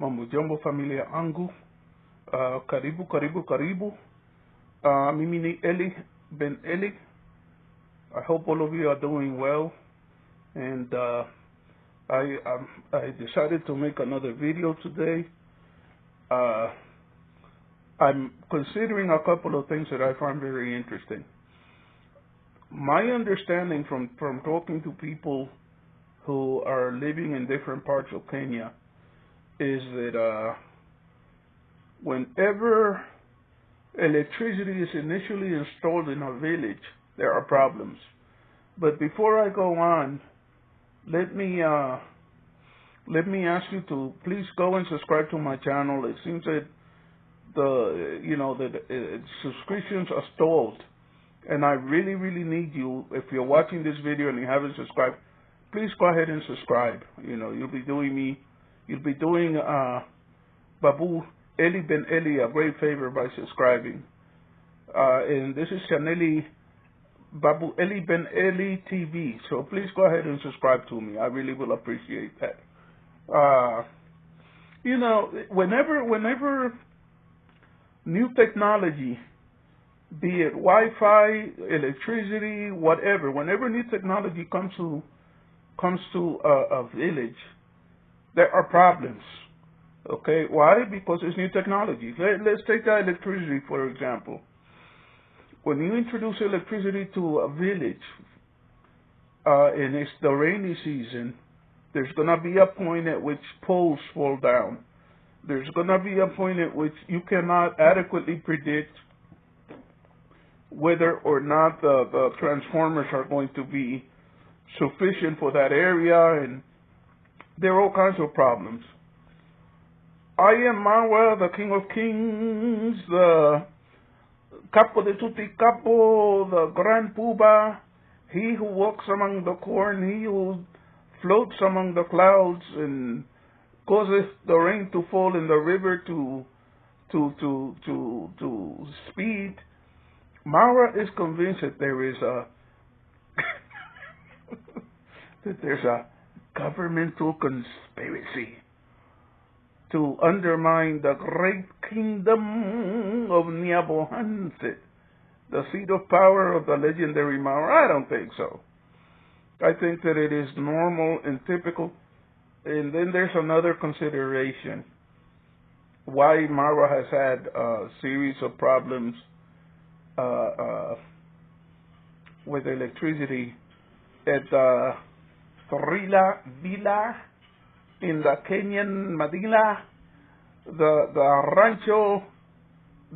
Mamujambo familia angu. Karibu, karibu, karibu. Mimi ni Eli-Ben-Eli. I hope all of you are doing well. And I decided to make another video today. I'm considering a couple of things that I find very interesting. My understanding from talking to people who are living in different parts of Kenya is that whenever electricity is initially installed in a village, there are problems. But before I go on, let me ask you to please go and subscribe to my channel. It seems that subscriptions are stalled, and I really need you. If you're watching this video and you haven't subscribed, please go ahead and subscribe. You'll be doing Babu Eli-Ben-Eli a great favor by subscribing. And this is Chaneli Babu Eli-Ben-Eli TV. So please go ahead and subscribe to me. I really will appreciate that. Whenever new technology, be it Wi-Fi, electricity, whatever, whenever new technology comes to a village, there are problems. Okay, why? Because it's new technology. Let's take that electricity, for example. When you introduce electricity to a village, and it's the rainy season, there's going to be a point at which poles fall down. There's going to be a point at which you cannot adequately predict whether or not the transformers are going to be sufficient for that area, and there are all kinds of problems. I am Marwa, the King of Kings, the Capo de Tutti Capo, the Grand Puba, he who walks among the corn, he who floats among the clouds and causeth the rain to fall in the river to speed. Marwa is convinced that there's a governmental conspiracy to undermine the great kingdom of Nyabohanset, the seat of power of the legendary Marwa. I don't think so. I think that it is normal and typical. And then there's another consideration. Why Marwa has had a series of problems with electricity at the Thrilla villa in the Kenyan Medillin, the rancho,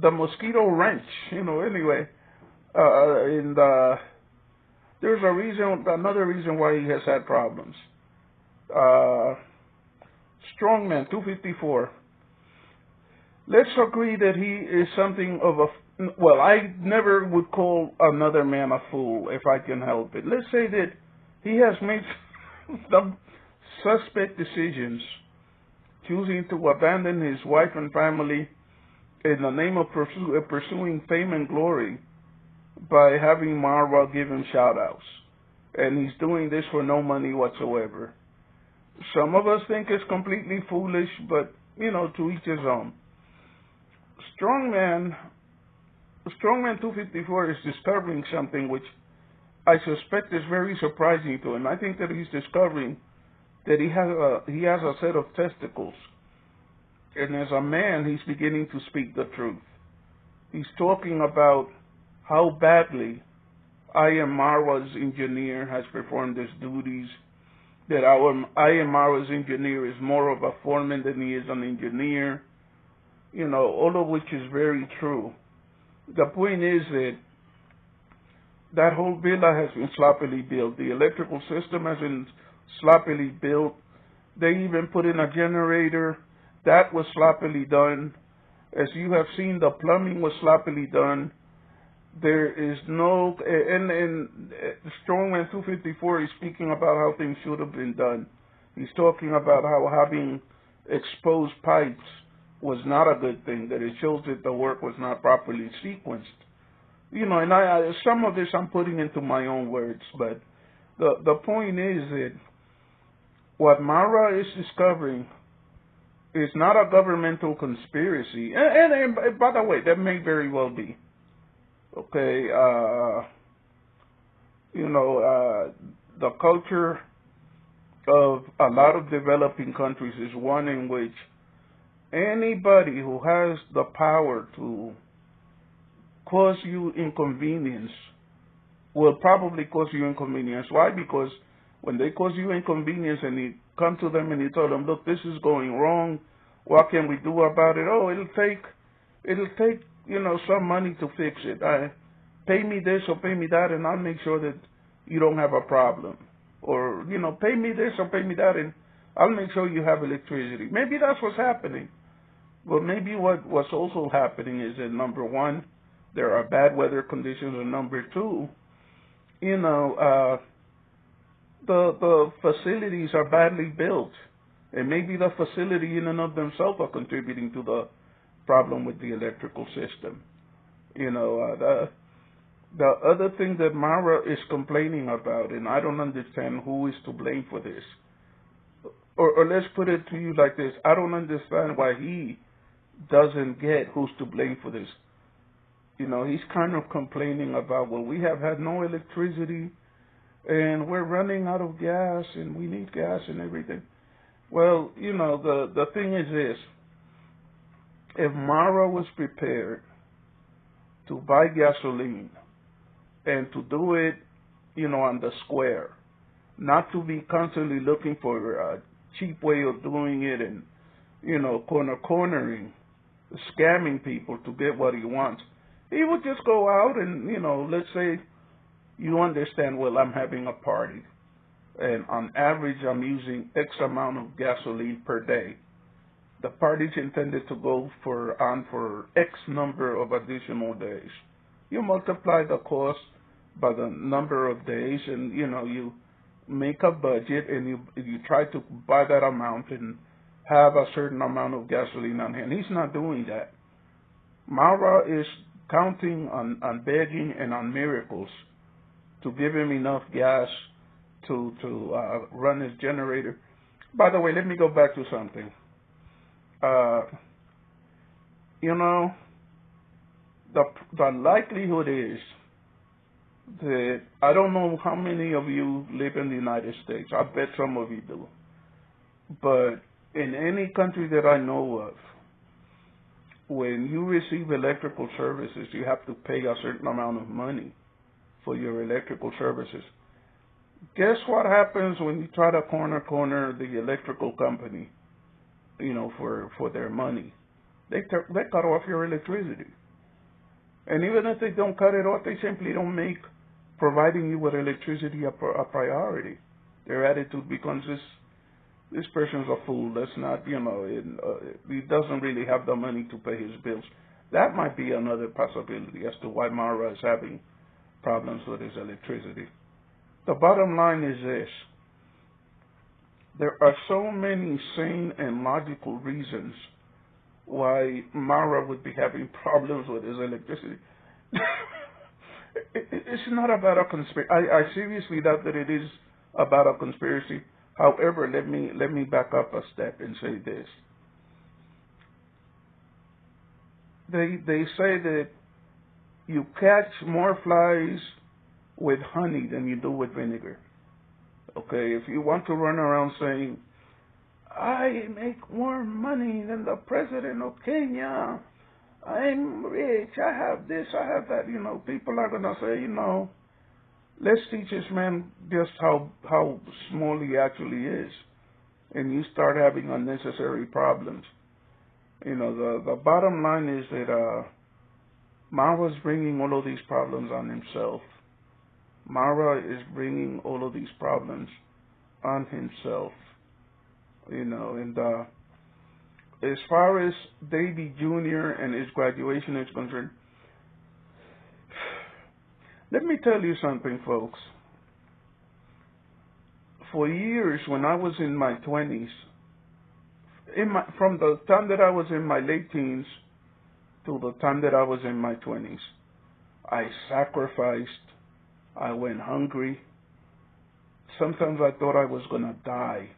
the mosquito ranch, anyway. There's another reason why he has had problems. Strongman 254. Let's agree that he is something of a, well, I never would call another man a fool if I can help it. Let's say that he has made some suspect decisions, choosing to abandon his wife and family in the name of pursuing fame and glory by having Marwa give him shout-outs. And he's doing this for no money whatsoever. Some of us think it's completely foolish, but, to each his own. Strongman 254 is discovering something which I suspect is very surprising to him. I think that he's discovering that he has a set of testicles. And as a man, he's beginning to speak the truth. He's talking about how badly I Am Marwa's engineer has performed his duties, that I Am Marwa's engineer is more of a foreman than he is an engineer, all of which is very true. The point is that whole villa has been sloppily built. The electrical system has been sloppily built. They even put in a generator. That was sloppily done. As you have seen, the plumbing was sloppily done. There is no, and Strongman 254 is speaking about how things should have been done. He's talking about how having exposed pipes was not a good thing, that it shows that the work was not properly sequenced. And some of this I'm putting into my own words, but the point is that what Marwa is discovering It's not a governmental conspiracy. And by the way, that may very well be. Okay, the culture of a lot of developing countries is one in which anybody who has the power to cause you inconvenience will probably cause you inconvenience. Why? Because when they cause you inconvenience and you come to them and you tell them, look, this is going wrong, what can we do about it? Oh, it'll take some money to fix it. Pay me this or pay me that, and I'll make sure that you don't have a problem. Or, pay me this or pay me that, and I'll make sure you have electricity. Maybe that's what's happening. But maybe what's also happening is that, number one, there are bad weather conditions, and number two, the facilities are badly built. And maybe the facility in and of themselves are contributing to the problem with the electrical system. The other thing that Marwa is complaining about, and I don't understand who is to blame for this, or let's put it to you like this, I don't understand why he doesn't get who's to blame for this. He's kind of complaining about, well, we have had no electricity, and we're running out of gas, and we need gas and everything. Well, the thing is this. If Marwa was prepared to buy gasoline and to do it, on the square, not to be constantly looking for a cheap way of doing it and, cornering, scamming people to get what he wants, he would just go out and, let's say you understand, well, I'm having a party, and on average I'm using X amount of gasoline per day. The party's intended to go on for X number of additional days. You multiply the cost by the number of days, and you make a budget, and you try to buy that amount and have a certain amount of gasoline on hand. He's not doing that. Marwa is counting on begging and on miracles to give him enough gas to run his generator. By the way, let me go back to something. The likelihood is that I don't know how many of you live in the United States. I bet some of you do. But in any country that I know of, when you receive electrical services, you have to pay a certain amount of money for your electrical services. Guess what happens when you try to corner the electrical company, for their money? They cut off your electricity. And even if they don't cut it off, they simply don't make providing you with electricity a priority. Their attitude becomes this person's a fool. That's not, he doesn't really have the money to pay his bills. That might be another possibility as to why Marwa is having problems with his electricity. The bottom line is this. There are so many sane and logical reasons why Marwa would be having problems with his electricity. It's not about a conspiracy. I seriously doubt that it is about a conspiracy. However, let me back up a step and say this. They say that you catch more flies with honey than you do with vinegar. Okay, if you want to run around saying, I make more money than the president of Kenya, I'm rich, I have this, I have that, people are going to say, let's teach this man just how small he actually is. And you start having unnecessary problems. The bottom line is that Marwa's bringing all of these problems on himself. Marwa is bringing all of these problems on himself. And as far as Davy Jr. and his graduation is concerned, let me tell you something, folks. For years, when I was in my 20s, from the time that I was in my late teens to the time that I was in my 20s, I sacrificed. I went hungry. Sometimes I thought I was going to die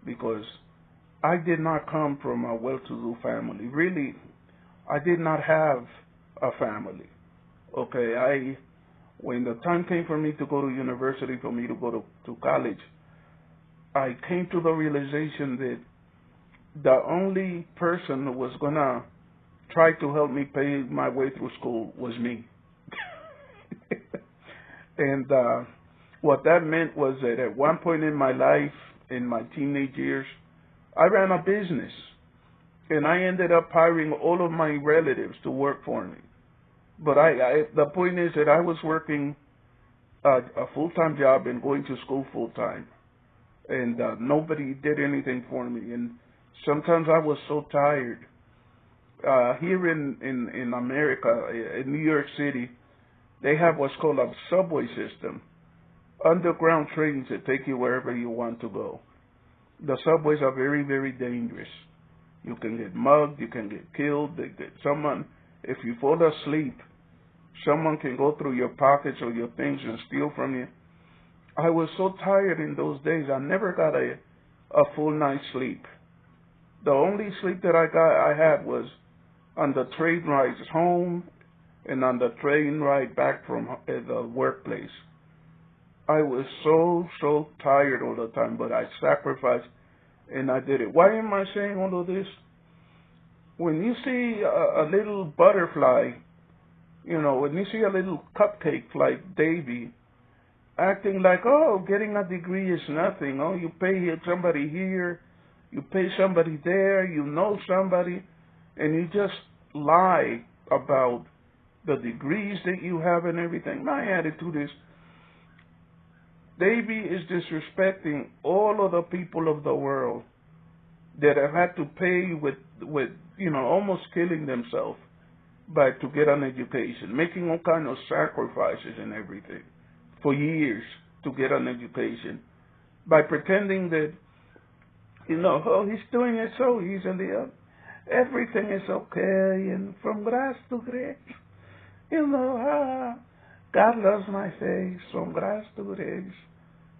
because I did not come from a well-to-do family. Really, I did not have a family. Okay, when the time came for me to go to university, for me to go to college, I came to the realization that the only person who was gonna try to help me pay my way through school was me. And what that meant was that at one point in my life, in my teenage years, I ran a business, and I ended up hiring all of my relatives to work for me. But the point is that I was working a full-time job and going to school full-time, and nobody did anything for me. And sometimes I was so tired. Here in America, in New York City, they have what's called a subway system, underground trains that take you wherever you want to go. The subways are very, very dangerous. You can get mugged, you can get killed. If you fall asleep, someone can go through your pockets or your things and steal from you. I was so tired in those days, I never got a full night's sleep. The only sleep that I had was on the train rides home and on the train ride back from the workplace. I was so tired all the time, but I sacrificed and I did it. Why am I saying all of this? When you see a little butterfly, when you see a little cupcake like Davy, acting like, oh, getting a degree is nothing. Oh, you pay somebody here, you pay somebody there, you know somebody, and you just lie about the degrees that you have and everything. My attitude is, Davy is disrespecting all of the people of the world that have had to pay with almost killing themselves to get an education, making all kind of sacrifices and everything for years to get an education, by pretending that, oh, he's doing it so easily, everything is okay, and from grass to grace, God loves my face, from grass to grace,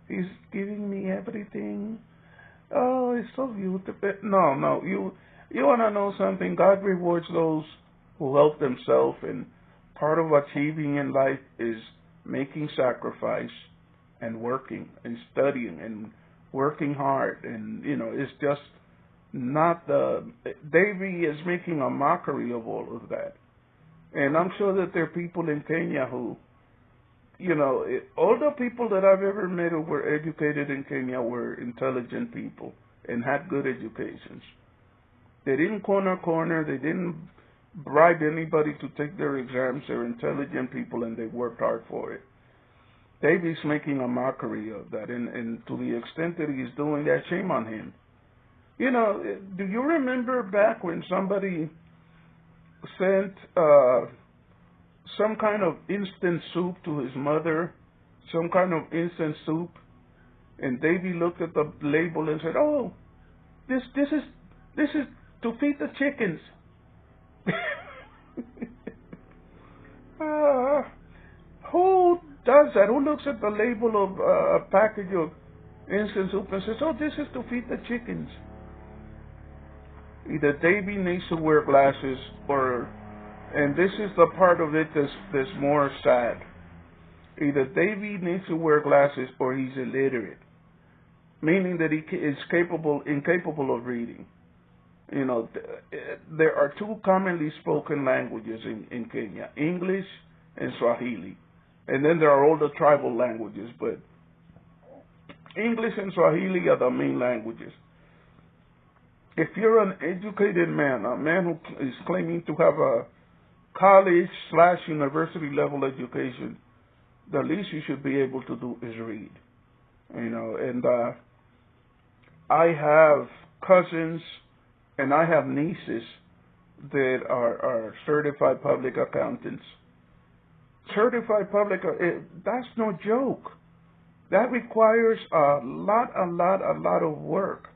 He's giving me everything. Oh, it's so beautiful. No, you want to know something? God rewards those who help themselves, and part of achieving in life is making sacrifice and working and studying and working hard. And, it's just not Davy is making a mockery of all of that. And I'm sure that there are people in Kenya who, all the people that I've ever met who were educated in Kenya were intelligent people and had good educations. They didn't corner. They didn't bribe anybody to take their exams. They're intelligent people, and they worked hard for it. Davy's making a mockery of that, and to the extent that he's doing that, shame on him. Do you remember back when somebody sent some kind of instant soup to his mother, some kind of instant soup, and Davy looked at the label and said, "Oh, this is to feed the chickens." Who does that? Who looks at the label of a package of instant soup and says, "Oh, this is to feed the chickens"? Either Davy needs to wear glasses, and this is the part of it that's more sad. Either Davy needs to wear glasses or he's illiterate, meaning that he is incapable of reading. There are two commonly spoken languages in Kenya, English and Swahili. And then there are all the tribal languages, but English and Swahili are the main languages. If you're an educated man, a man who is claiming to have a college/university level education, the least you should be able to do is read. And I have cousins and I have nieces that are certified public accountants. Certified public, that's no joke. That requires a lot of work,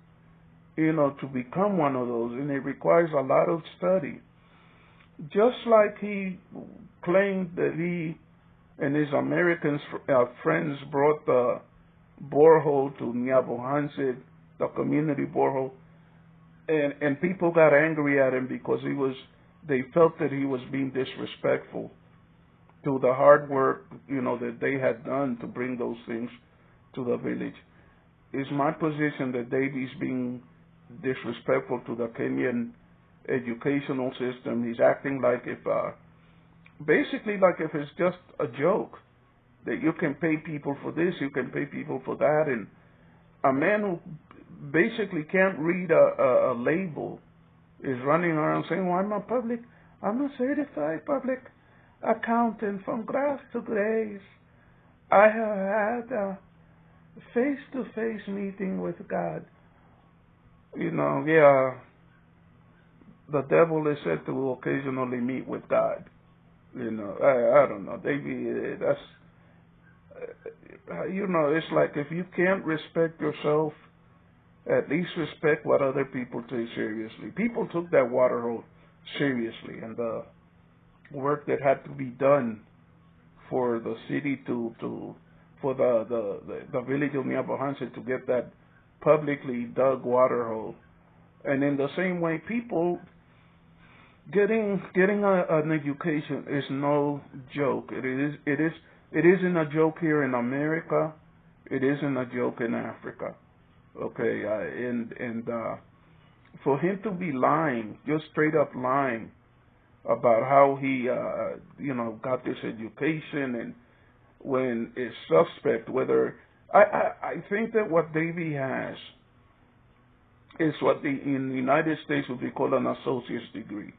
to become one of those, and it requires a lot of study. Just like he claimed that he and his American friends brought the borehole to Nyako, the community borehole. and people got angry at him because they felt that he was being disrespectful to the hard work, that they had done to bring those things to the village. It's my position that Davy's being disrespectful to the Kenyan educational system. He's acting like basically like if it's just a joke, that you can pay people for this, you can pay people for that, and a man who basically can't read a label is running around saying, well, I'm a certified public accountant from grass to grace. I have had a face-to-face meeting with God. The devil is said to occasionally meet with God. I don't know. It's like if you can't respect yourself, at least respect what other people take seriously. People took that water hole seriously, and the work that had to be done for the city for the village of Nyako to get that publicly dug water hole. And in the same way, people getting an education is no joke. It isn't a joke here in America. It isn't a joke in Africa. Okay, for him to be lying, just straight up lying about how he got this education, and when it's suspect whether I think that what Davy has is what in the United States would be called an associate's degree.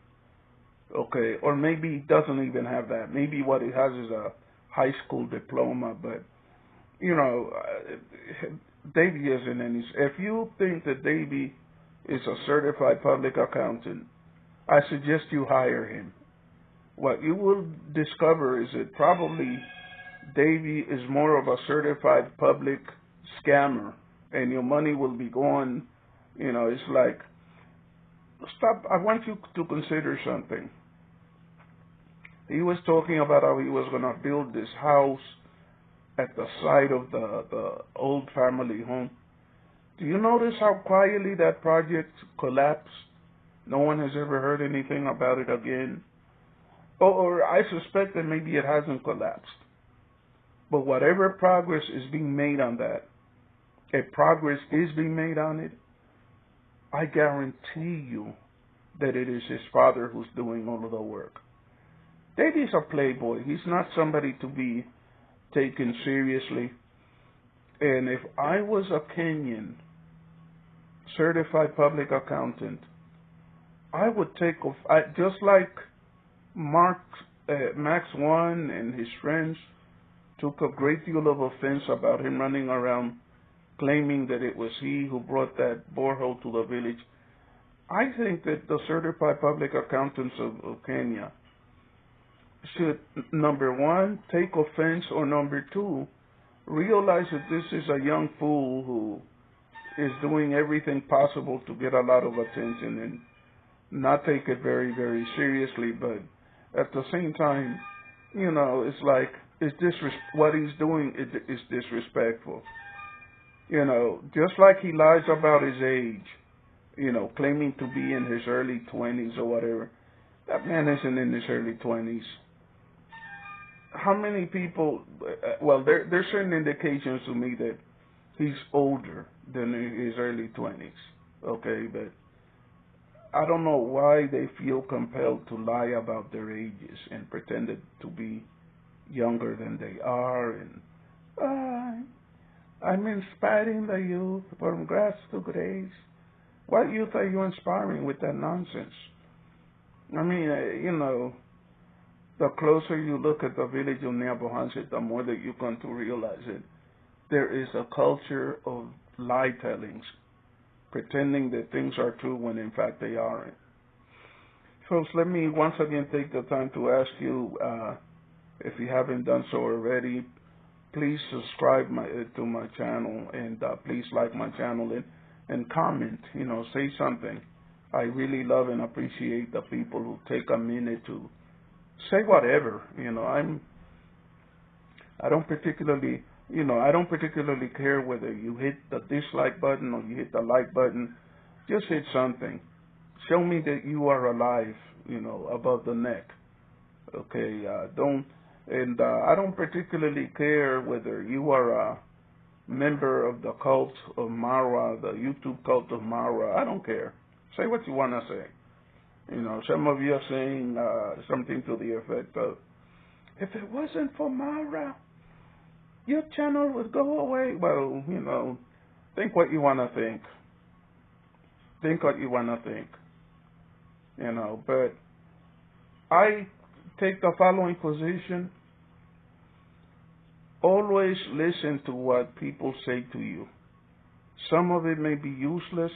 Okay, or maybe he doesn't even have that. Maybe what he has is a high school diploma, but Davy isn't any. If you think that Davy is a certified public accountant, I suggest you hire him. What you will discover is that probably Davy is more of a certified public scammer, and your money will be gone. It's like, stop. I want you to consider something. He was talking about how he was going to build this house at the site of the old family home. Do you notice how quietly that project collapsed? No one has ever heard anything about it again. Or I suspect that maybe it hasn't collapsed. But whatever progress is being made on that, if progress is being made on it, I guarantee you that it is his father who's doing all of the work. Davy's a playboy. He's not somebody to be taken seriously. And if I was a Kenyan certified public accountant, I would just like Max One and his friends took a great deal of offense about him running around claiming that it was he who brought that borehole to the village. I think that the certified public accountants of Kenya should, number one, take offense, or number two, realize that this is a young fool who is doing everything possible to get a lot of attention and not take it very, very seriously. But at the same time, it's like, what he's doing is disrespectful. Just like he lies about his age, claiming to be in his early 20s or whatever. That man isn't in his early 20s. How many people, there's certain indications to me that he's older than in his early 20s, okay? But I don't know why they feel compelled to lie about their ages and pretend to be younger than they are. And I'm inspiring the youth from grass to grace. What youth are you inspiring with that nonsense? I mean, the closer you look at the village of Nyako, the more that you come to realize it. There is a culture of lie tellings, pretending that things are true when in fact they aren't. Folks, let me once again take the time to ask you, if you haven't done so already, please subscribe to my channel, and please like my channel and comment, say something. I really love and appreciate the people who take a minute to say whatever. I don't particularly care whether you hit the dislike button or you hit the like button. just hit something. Show me that you are alive, above the neck. Okay, I don't particularly care whether you are a member of the cult of Marwa, the YouTube cult of Marwa. I don't care. Say what you want to say. Some of you are saying something to the effect of, if it wasn't for Marwa, your channel would go away. Well, think what you want to think. Think what you want to think. But I take the following position. Always listen to what people say to you. Some of it may be useless,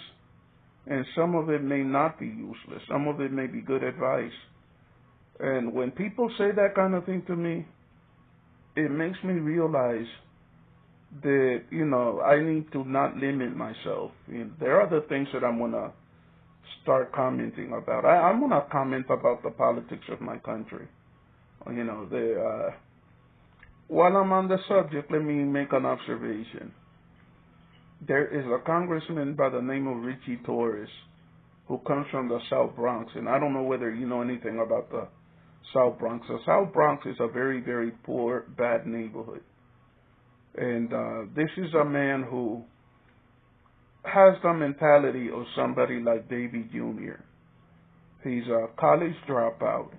and some of it may not be useless. Some of it may be good advice. And when people say that kind of thing to me, it makes me realize that, I need to not limit myself. There are other things that I'm going to start commenting about. I'm going to comment about the politics of my country. While I'm on the subject, let me make an observation. There is a congressman by the name of Richie Torres who comes from the South Bronx, and I don't know whether you know anything about the South Bronx. The South Bronx is a very, very poor, bad neighborhood. And this is a man who has the mentality of somebody like Davy Jr. He's a college dropout.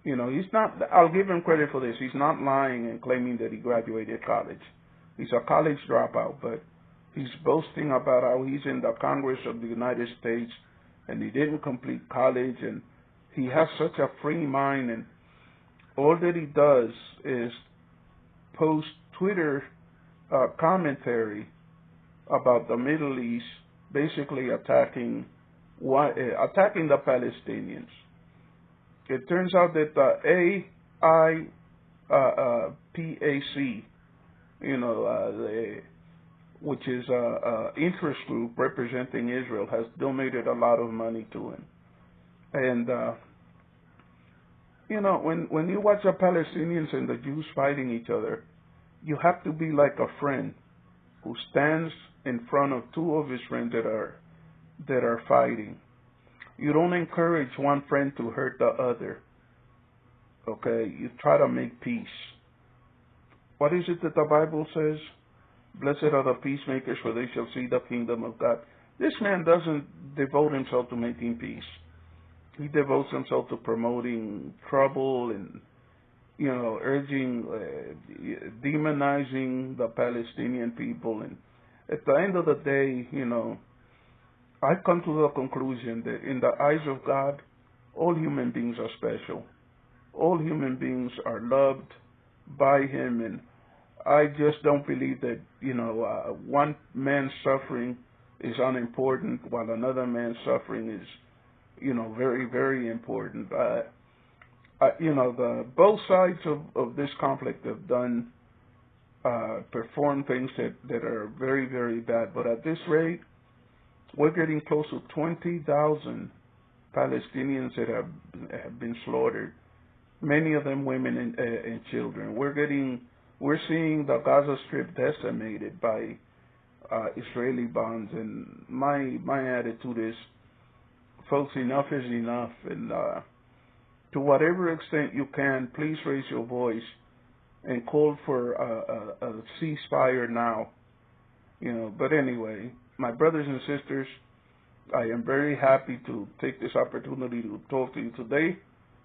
He's not, I'll give him credit for this. He's not lying and claiming that he graduated college. He's a college dropout, but he's boasting about how he's in the Congress of the United States and he didn't complete college, and he has such a free mind, and all that he does is post Twitter commentary about the Middle East, basically attacking the Palestinians. It turns out that the AIPAC, which is an interest group representing Israel, has donated a lot of money to him. And, when you watch the Palestinians and the Jews fighting each other, you have to be like a friend who stands in front of two of his friends that are fighting. You don't encourage one friend to hurt the other. Okay? You try to make peace. What is it that the Bible says? Blessed are the peacemakers, for they shall see the kingdom of God. This man doesn't devote himself to making peace. He devotes himself to promoting trouble and, urging, demonizing the Palestinian people. And at the end of the day, I've come to the conclusion that in the eyes of God, all human beings are special. All human beings are loved by Him, and I just don't believe that, one man's suffering is unimportant while another man's suffering is, very, very important. Both sides of this conflict have performed things that are very, very bad, but at this rate, we're getting close to 20,000 Palestinians that have been slaughtered. Many of them women and children. We're seeing the Gaza Strip decimated by Israeli bombs, and my attitude is, folks, enough is enough. And to whatever extent you can, please raise your voice and call for a ceasefire now. But anyway, my brothers and sisters, I am very happy to take this opportunity to talk to you today.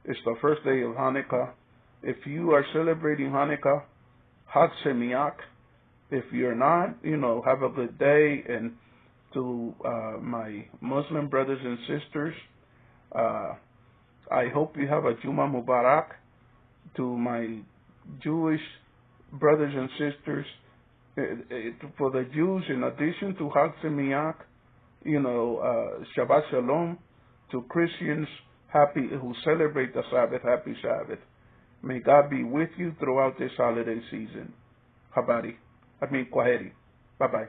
It's the first day of Hanukkah. If you are celebrating Hanukkah, Chag Sameach. If you're not, have a good day. And to my Muslim brothers and sisters, I hope you have a Juma Mubarak. To my Jewish brothers and sisters, for the Jews, in addition to Chag Sameach, Shabbat Shalom. To Christians who celebrate the Sabbath, happy Sabbath. May God be with you throughout this holiday season. Kwaheri. Bye-bye.